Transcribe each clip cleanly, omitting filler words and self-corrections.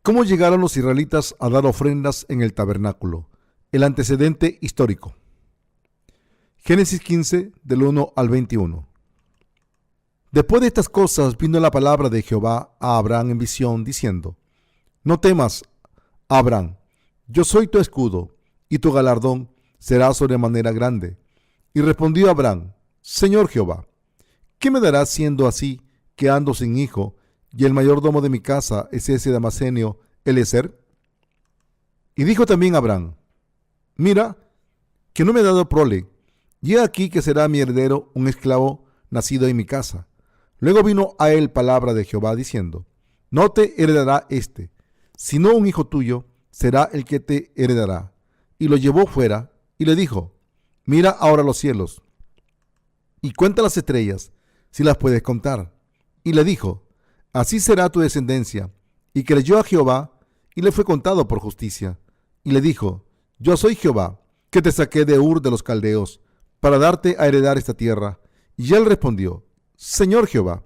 ¿Cómo llegaron los israelitas a dar ofrendas en el tabernáculo? El antecedente histórico. Génesis 15, del 1 al 21. Después de estas cosas vino la palabra de Jehová a Abraham en visión, diciendo: No temas, Abraham, yo soy tu escudo, y tu galardón será sobremanera grande. Y respondió Abraham: Señor Jehová, ¿qué me darás siendo así que ando sin hijo, y el mayordomo de mi casa es ese Damascenio Eliezer? Y dijo también Abraham: Mira, que no me he dado prole, y he aquí que será mi heredero un esclavo nacido en mi casa. Luego vino a él palabra de Jehová diciendo: No te heredará éste, sino un hijo tuyo será el que te heredará. Y lo llevó fuera y le dijo: Mira ahora los cielos y cuenta las estrellas, si las puedes contar. Y le dijo: Así será tu descendencia. Y creyó a Jehová, y le fue contado por justicia. Y le dijo: Yo soy Jehová, que te saqué de Ur de los Caldeos, para darte a heredar esta tierra. Y él respondió: Señor Jehová,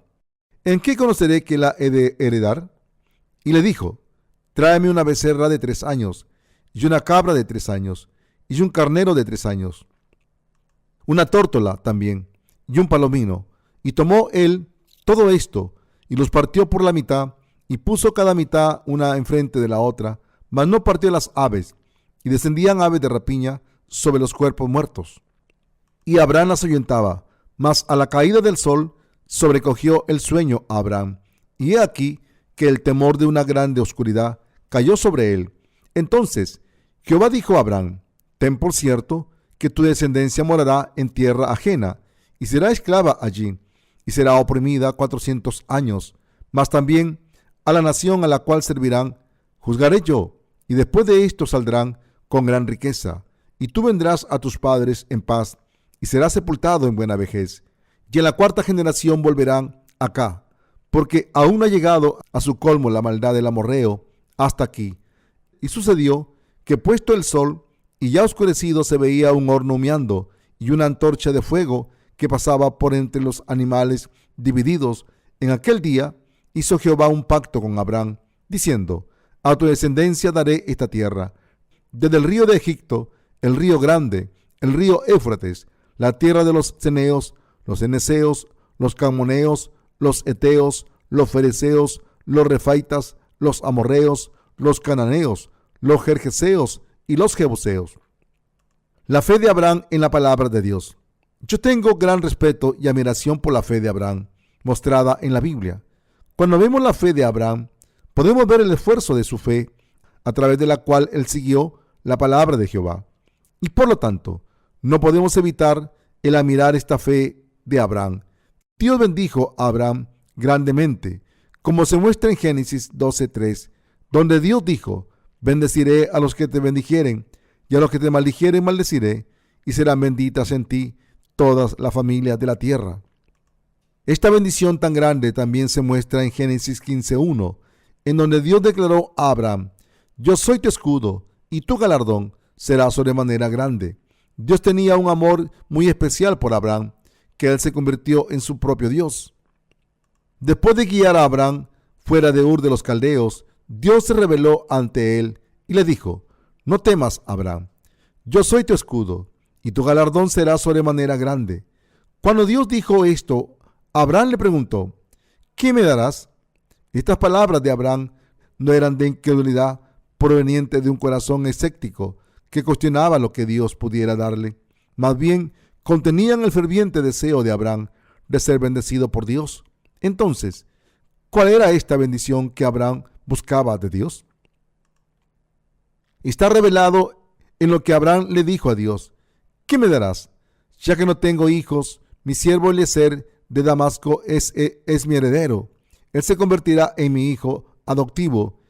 ¿en qué conoceré que la he de heredar? Y le dijo: Tráeme una becerra de 3 años, y una cabra de 3 años, y un carnero de 3 años, una tórtola también, y un palomino. Y tomó él todo esto, y los partió por la mitad, y puso cada mitad una enfrente de la otra, mas no partió las aves, y descendían aves de rapiña sobre los cuerpos muertos. Y Abraham las ahuyentaba, mas a la caída del sol sobrecogió el sueño a Abraham, y he aquí que el temor de una grande oscuridad cayó sobre él. Entonces Jehová dijo a Abraham: Ten por cierto que tu descendencia morará en tierra ajena, y será esclava allí, y será oprimida 400 años, mas también a la nación a la cual servirán juzgaré yo, y después de esto saldrán con gran riqueza, y tú vendrás a tus padres en paz, y serás sepultado en buena vejez. Y en la 4ª generación volverán acá, porque aún no ha llegado a su colmo la maldad del amorreo hasta aquí. Y sucedió que puesto el sol y ya oscurecido se veía un horno humeando y una antorcha de fuego que pasaba por entre los animales divididos. En aquel día hizo Jehová un pacto con Abraham, diciendo: A tu descendencia daré esta tierra, desde el río de Egipto, el río grande, el río Éufrates, la tierra de los ceneos, los eneseos, los camoneos, los eteos, los fereceos, los refaitas, los amorreos, los cananeos, los gergeseos y los jebuseos. La fe de Abraham en la palabra de Dios. Yo tengo gran respeto y admiración por la fe de Abraham, mostrada en la Biblia. Cuando vemos la fe de Abraham, podemos ver el esfuerzo de su fe, a través de la cual él siguió la palabra de Jehová. Y por lo tanto, no podemos evitar el admirar esta fe de Abraham. Dios bendijo a Abraham grandemente, como se muestra en Génesis 12:3, donde Dios dijo: Bendeciré a los que te bendijeren, y a los que te maldijeren maldeciré, y serán benditas en ti todas las familias de la tierra. Esta bendición tan grande también se muestra en Génesis 15:1, en donde Dios declaró a Abraham: Yo soy tu escudo, y tu galardón será sobremanera grande. Dios tenía un amor muy especial por Abraham, que él se convirtió en su propio Dios. Después de guiar a Abraham fuera de Ur de los Caldeos, Dios se reveló ante él y le dijo: No temas, Abraham, yo soy tu escudo, y tu galardón será sobremanera grande. Cuando Dios dijo esto, Abraham le preguntó: ¿Qué me darás? Estas palabras de Abraham no eran de incredulidad proveniente de un corazón escéptico que cuestionaba lo que Dios pudiera darle. Más bien, contenían el ferviente deseo de Abraham de ser bendecido por Dios. Entonces, ¿cuál era esta bendición que Abraham buscaba de Dios? Está revelado en lo que Abraham le dijo a Dios: ¿Qué me darás? Ya que no tengo hijos, mi siervo Eliezer de Damasco es mi heredero. Él se convertirá en mi hijo adoptivo,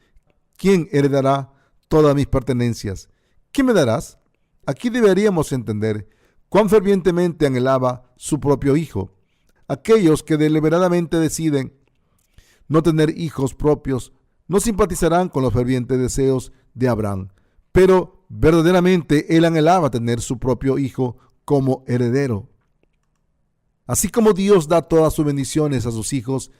quien heredará todas mis pertenencias. ¿Qué me darás? Aquí deberíamos entender cuán fervientemente anhelaba su propio hijo. Aquellos que deliberadamente deciden no tener hijos propios no simpatizarán con los fervientes deseos de Abraham, pero verdaderamente él anhelaba tener su propio hijo como heredero. Así como Dios da todas sus bendiciones a sus hijos,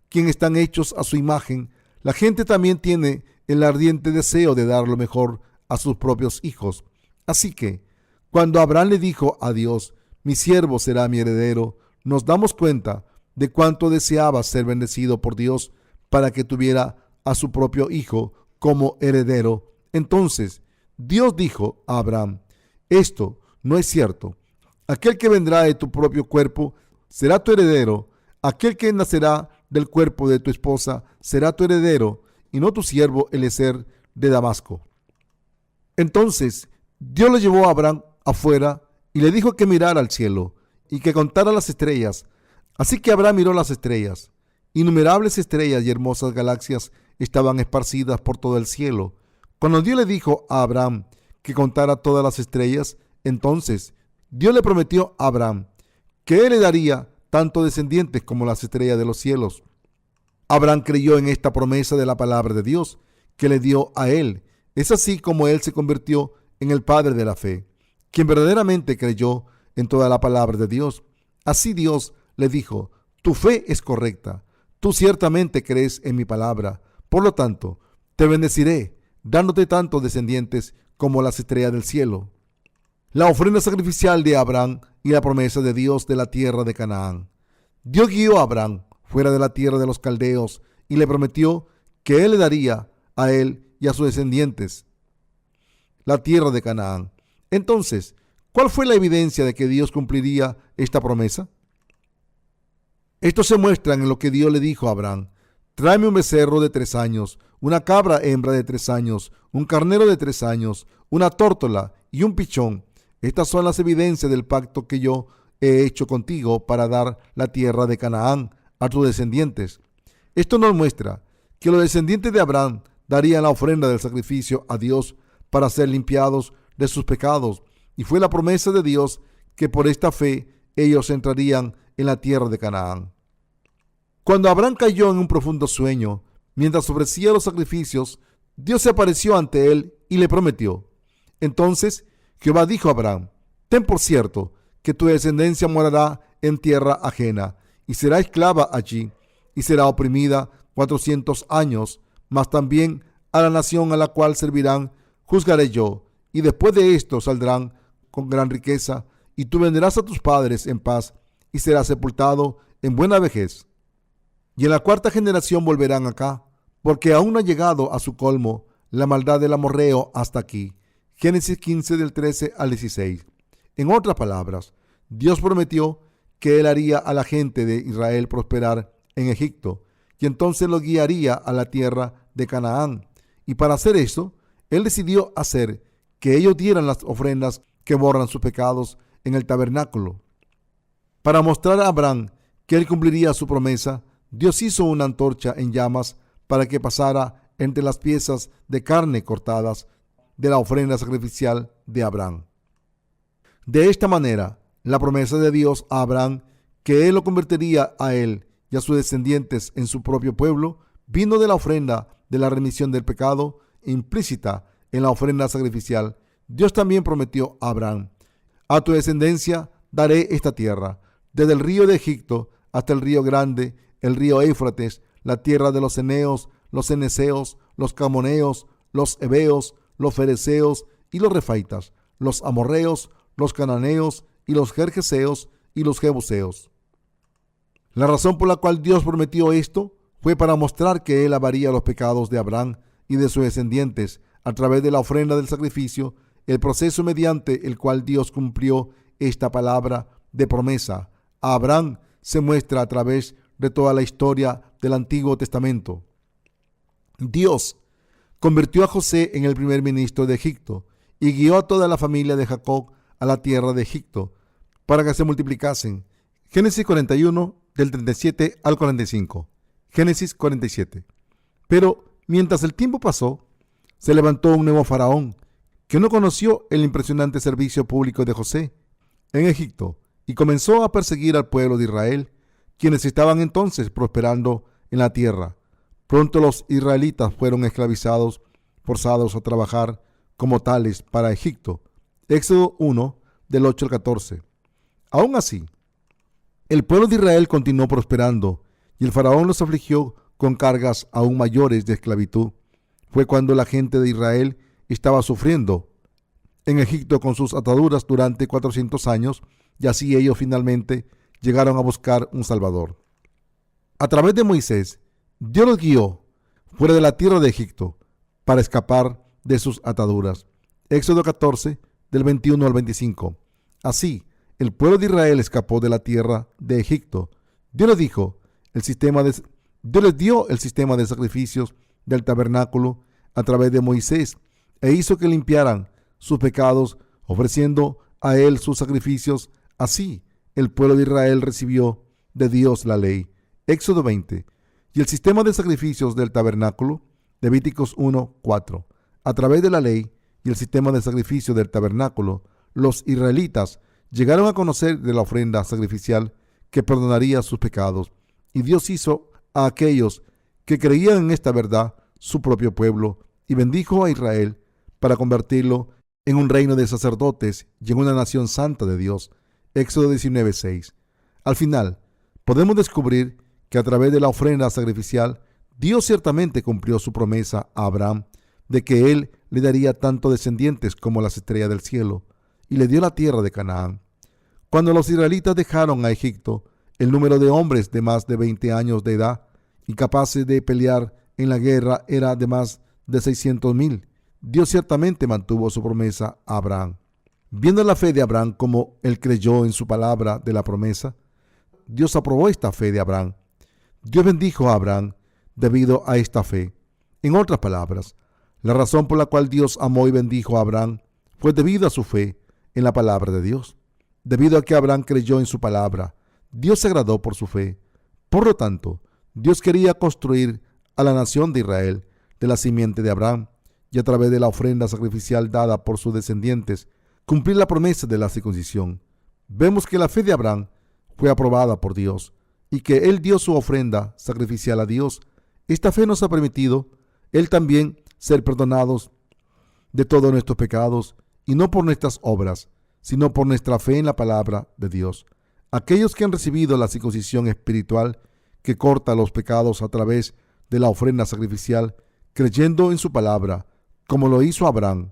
quienes están hechos a su imagen, La gente también tiene el ardiente deseo de dar lo mejor a sus propios hijos. Así que, cuando Abraham le dijo a Dios, mi siervo será mi heredero, nos damos cuenta de cuánto deseaba ser bendecido por Dios para que tuviera a su propio hijo como heredero. Entonces, Dios dijo a Abraham, esto no es cierto. Aquel que vendrá de tu propio cuerpo será tu heredero. Aquel que nacerá del cuerpo de tu esposa será tu heredero, y no tu siervo Eliezer de Damasco. Entonces Dios lo llevó a Abraham afuera y le dijo que mirara al cielo y que contara las estrellas. Así que Abraham miró las estrellas. Innumerables estrellas y hermosas galaxias estaban esparcidas por todo el cielo. Cuando Dios le dijo a Abraham que contara todas las estrellas, entonces Dios le prometió a Abraham que él le daría tanto descendientes como las estrellas de los cielos. Abraham creyó en esta promesa de la palabra de Dios que le dio a él. Es así como él se convirtió en el padre de la fe, quien verdaderamente creyó en toda la palabra de Dios. Así Dios le dijo, tu fe es correcta, tú ciertamente crees en mi palabra, por lo tanto, te bendeciré, dándote tantos descendientes como las estrellas del cielo. La ofrenda sacrificial de Abraham y la promesa de Dios de la tierra de Canaán. Dios guió a Abraham fuera de la tierra de los caldeos y le prometió que él le daría a él y a sus descendientes la tierra de Canaán. Entonces, ¿cuál fue la evidencia de que Dios cumpliría esta promesa? Esto se muestra en lo que Dios le dijo a Abraham: tráeme un becerro de 3 años, una cabra hembra de 3 años, un carnero de 3 años, una tórtola y un pichón. Estas son las evidencias del pacto que yo he hecho contigo para dar la tierra de Canaán a tus descendientes. Esto nos muestra que los descendientes de Abraham darían la ofrenda del sacrificio a Dios para ser limpiados de sus pecados, y fue la promesa de Dios que por esta fe ellos entrarían en la tierra de Canaán. Cuando Abraham cayó en un profundo sueño, mientras ofrecía los sacrificios, Dios se apareció ante él y le prometió. Entonces Jehová dijo a Abraham: ten por cierto que tu descendencia morará en tierra ajena y será esclava allí y será oprimida 400 años, mas también a la nación a la cual servirán juzgaré yo, y después de esto saldrán con gran riqueza, y tú venderás a tus padres en paz y serás sepultado en buena vejez. Y en la 4ª generación volverán acá, porque aún no ha llegado a su colmo la maldad del amorreo hasta aquí. Génesis 15 del 13 al 16. En otras palabras, Dios prometió que él haría a la gente de Israel prosperar en Egipto y entonces lo guiaría a la tierra de Canaán. Y para hacer eso, él decidió hacer que ellos dieran las ofrendas que borran sus pecados en el tabernáculo. Para mostrar a Abraham que él cumpliría su promesa, Dios hizo una antorcha en llamas para que pasara entre las piezas de carne cortadas de la ofrenda sacrificial de Abraham. De esta manera, la promesa de Dios a Abraham, que él lo convertiría a él y a sus descendientes en su propio pueblo, vino de la ofrenda de la remisión del pecado implícita en la ofrenda sacrificial. Dios también prometió a Abraham: a tu descendencia daré esta tierra, desde el río de Egipto hasta el río grande, el río Éufrates, la tierra de los eneos, los ceneseos, los camoneos, los heveos, los fereceos y los refaitas, los amorreos, los cananeos y los gergeseos y los jebuseos. La razón por la cual Dios prometió esto fue para mostrar que él lavaría los pecados de Abraham y de sus descendientes a través de la ofrenda del sacrificio, el proceso mediante el cual Dios cumplió esta palabra de promesa a Abraham se muestra a través de toda la historia del Antiguo Testamento. Dios convirtió a José en el primer ministro de Egipto y guió a toda la familia de Jacob a la tierra de Egipto para que se multiplicasen. Génesis 41 del 37 al 45. Génesis 47. Pero mientras el tiempo pasó, se levantó un nuevo faraón que no conoció el impresionante servicio público de José en Egipto y comenzó a perseguir al pueblo de Israel, quienes estaban entonces prosperando en la tierra. Pronto los israelitas fueron esclavizados, forzados a trabajar como tales para Egipto. Éxodo 1 del 8 al 14. Aún así, el pueblo de Israel continuó prosperando y el faraón los afligió con cargas aún mayores de esclavitud. Fue cuando la gente de Israel estaba sufriendo en Egipto con sus ataduras durante 400 años, y así ellos finalmente llegaron a buscar un Salvador. A través de Moisés, Dios los guió fuera de la tierra de Egipto para escapar de sus ataduras. Éxodo 14, del 21 al 25. Así, el pueblo de Israel escapó de la tierra de Egipto. Dios les dio el sistema de sacrificios del tabernáculo a través de Moisés e hizo que limpiaran sus pecados ofreciendo a él sus sacrificios. Así, el pueblo de Israel recibió de Dios la ley. Éxodo 20. Y el sistema de sacrificios del tabernáculo, Levíticos 1, 4. A través de la ley y el sistema de sacrificio del tabernáculo, los israelitas llegaron a conocer de la ofrenda sacrificial que perdonaría sus pecados. Y Dios hizo a aquellos que creían en esta verdad su propio pueblo y bendijo a Israel para convertirlo en un reino de sacerdotes y en una nación santa de Dios. Éxodo 19, 6. Al final, podemos descubrir que a través de la ofrenda sacrificial, Dios ciertamente cumplió su promesa a Abraham de que él le daría tanto descendientes como las estrellas del cielo, y le dio la tierra de Canaán. Cuando los israelitas dejaron a Egipto, el número de hombres de más de 20 años de edad, incapaces de pelear en la guerra, era de más de 600,000. Dios ciertamente mantuvo su promesa a Abraham. Viendo la fe de Abraham como él creyó en su palabra de la promesa, Dios aprobó esta fe de Abraham. Dios bendijo a Abraham debido a esta fe. En otras palabras, la razón por la cual Dios amó y bendijo a Abraham fue debido a su fe en la palabra de Dios. Debido a que Abraham creyó en su palabra, Dios se agradó por su fe. Por lo tanto, Dios quería construir a la nación de Israel de la simiente de Abraham y a través de la ofrenda sacrificial dada por sus descendientes, cumplir la promesa de la circuncisión. Vemos que la fe de Abraham fue aprobada por Dios y que él dio su ofrenda sacrificial a Dios. Esta fe nos ha permitido él también ser perdonados de todos nuestros pecados, y no por nuestras obras, sino por nuestra fe en la palabra de Dios. Aquellos que han recibido la circuncisión espiritual que corta los pecados a través de la ofrenda sacrificial, creyendo en su palabra, como lo hizo Abraham.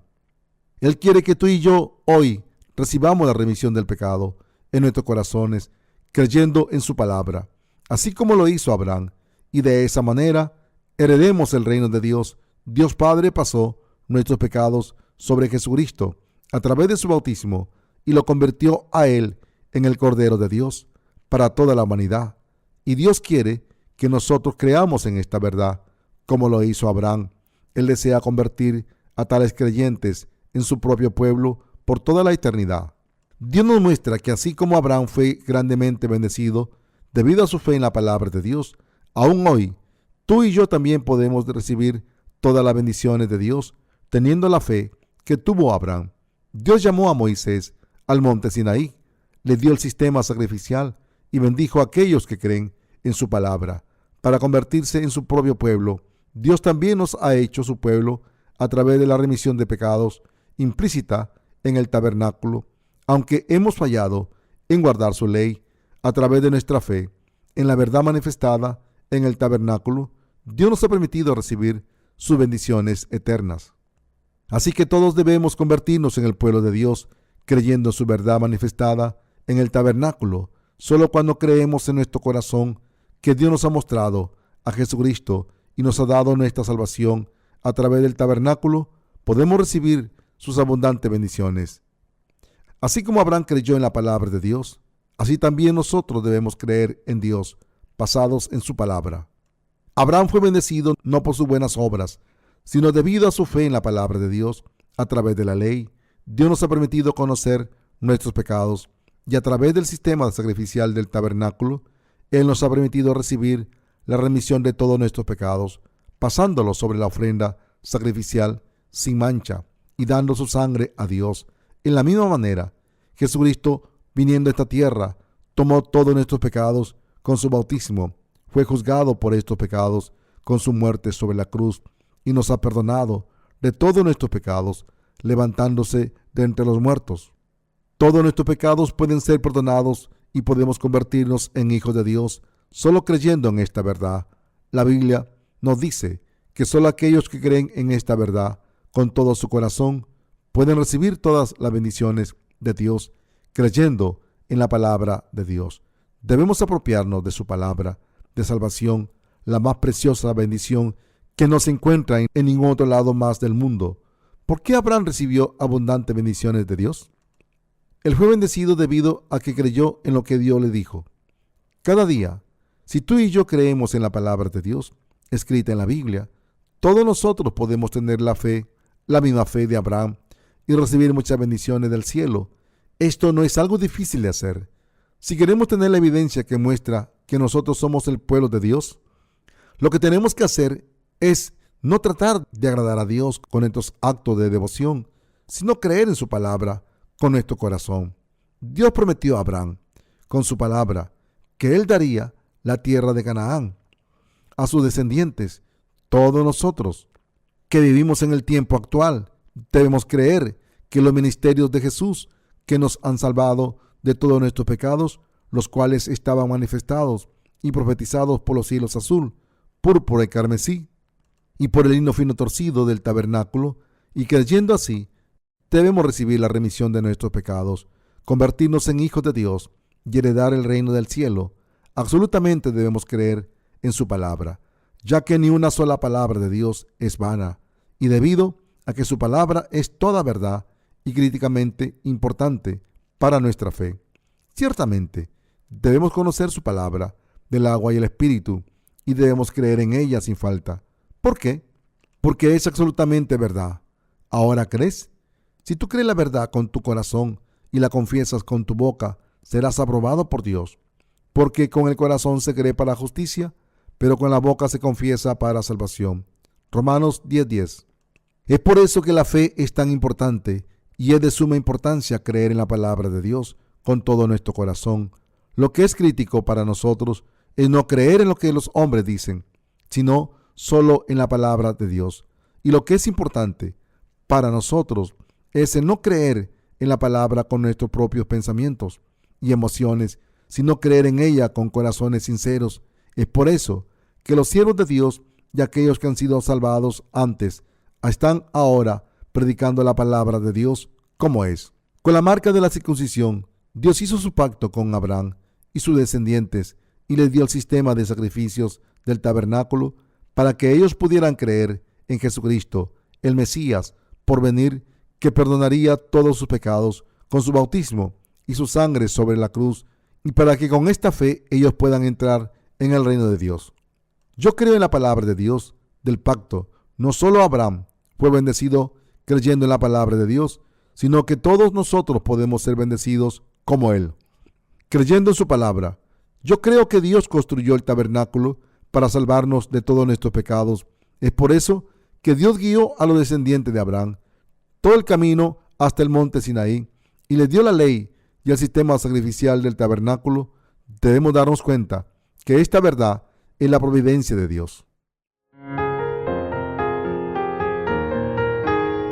Él quiere que tú y yo hoy recibamos la remisión del pecado en nuestros corazones, creyendo en su palabra, así como lo hizo Abraham, y de esa manera heredemos el reino de Dios. Dios Padre pasó nuestros pecados sobre Jesucristo a través de su bautismo y lo convirtió a él en el Cordero de Dios para toda la humanidad. Y Dios quiere que nosotros creamos en esta verdad, como lo hizo Abraham. Él desea convertir a tales creyentes en su propio pueblo por toda la eternidad. Dios nos muestra que así como Abraham fue grandemente bendecido debido a su fe en la palabra de Dios, aún hoy tú y yo también podemos recibir todas las bendiciones de Dios teniendo la fe que tuvo Abraham. Dios llamó a Moisés al monte Sinaí, le dio el sistema sacrificial y bendijo a aquellos que creen en su palabra para convertirse en su propio pueblo. Dios también nos ha hecho su pueblo a través de la remisión de pecados implícita en el tabernáculo. Aunque hemos fallado en guardar su ley, a través de nuestra fe en la verdad manifestada en el tabernáculo, Dios nos ha permitido recibir sus bendiciones eternas. Así que todos debemos convertirnos en el pueblo de Dios, creyendo en su verdad manifestada en el tabernáculo. Solo cuando creemos en nuestro corazón que Dios nos ha mostrado a Jesucristo y nos ha dado nuestra salvación a través del tabernáculo, podemos recibir sus abundantes bendiciones. Así como Abraham creyó en la palabra de Dios, así también nosotros debemos creer en Dios, basados en su palabra. Abraham fue bendecido no por sus buenas obras, sino debido a su fe en la palabra de Dios. A través de la ley, Dios nos ha permitido conocer nuestros pecados, y a través del sistema sacrificial del tabernáculo, Él nos ha permitido recibir la remisión de todos nuestros pecados, pasándolo sobre la ofrenda sacrificial sin mancha y dando su sangre a Dios. En la misma manera, Jesucristo, viniendo a esta tierra, tomó todos nuestros pecados con su bautismo, fue juzgado por estos pecados con su muerte sobre la cruz y nos ha perdonado de todos nuestros pecados, levantándose de entre los muertos. Todos nuestros pecados pueden ser perdonados y podemos convertirnos en hijos de Dios solo creyendo en esta verdad. La Biblia nos dice que solo aquellos que creen en esta verdad con todo su corazón pueden recibir todas las bendiciones de Dios creyendo en la palabra de Dios. Debemos apropiarnos de su palabra de salvación, la más preciosa bendición que no se encuentra en ningún otro lado más del mundo. ¿Por qué Abraham recibió abundantes bendiciones de Dios? Él fue bendecido debido a que creyó en lo que Dios le dijo. Cada día, si tú y yo creemos en la palabra de Dios, escrita en la Biblia, todos nosotros podemos tener la misma fe de Abraham y recibir muchas bendiciones del cielo. Esto no es algo difícil de hacer. Si queremos tener la evidencia que muestra que nosotros somos el pueblo de Dios, lo que tenemos que hacer es no tratar de agradar a Dios con nuestros actos de devoción, sino creer en su palabra con nuestro corazón. Dios prometió a Abraham, con su palabra, que él daría la tierra de Canaán a sus descendientes. Todos nosotros que vivimos en el tiempo actual debemos creer que los ministerios de Jesús, que nos han salvado de todos nuestros pecados, los cuales estaban manifestados y profetizados por los cielos azul, púrpura y carmesí, y por el lino fino torcido del tabernáculo, y creyendo así, debemos recibir la remisión de nuestros pecados, convertirnos en hijos de Dios y heredar el reino del cielo. Absolutamente debemos creer en su palabra, ya que ni una sola palabra de Dios es vana, y debido a que su palabra es toda verdad y críticamente importante para nuestra fe. Ciertamente, debemos conocer su palabra del agua y el espíritu, y debemos creer en ella sin falta. ¿Por qué? Porque es absolutamente verdad. ¿Ahora crees? Si tú crees la verdad con tu corazón y la confiesas con tu boca, serás aprobado por Dios. Porque con el corazón se cree para justicia, pero con la boca se confiesa para salvación. Romanos 10:10. Es por eso que la fe es tan importante y es de suma importancia creer en la palabra de Dios con todo nuestro corazón. Lo que es crítico para nosotros es no creer en lo que los hombres dicen, sino solo en la palabra de Dios. Y lo que es importante para nosotros es el no creer en la palabra con nuestros propios pensamientos y emociones, sino creer en ella con corazones sinceros. Es por eso que los siervos de Dios y aquellos que han sido salvados antes están ahora predicando la palabra de Dios como es. Con la marca de la circuncisión, Dios hizo su pacto con Abraham y sus descendientes y les dio el sistema de sacrificios del tabernáculo para que ellos pudieran creer en Jesucristo, el Mesías, por venir, que perdonaría todos sus pecados con su bautismo y su sangre sobre la cruz, y para que con esta fe ellos puedan entrar en el reino de Dios. Yo creo en la palabra de Dios, del pacto. No solo Abraham fue bendecido creyendo en la palabra de Dios, sino que todos nosotros podemos ser bendecidos como él, creyendo en su palabra. Yo creo que Dios construyó el tabernáculo para salvarnos de todos nuestros pecados. Es por eso que Dios guió a los descendientes de Abraham todo el camino hasta el monte Sinaí y les dio la ley y el sistema sacrificial del tabernáculo. Debemos darnos cuenta que esta verdad es la providencia de Dios.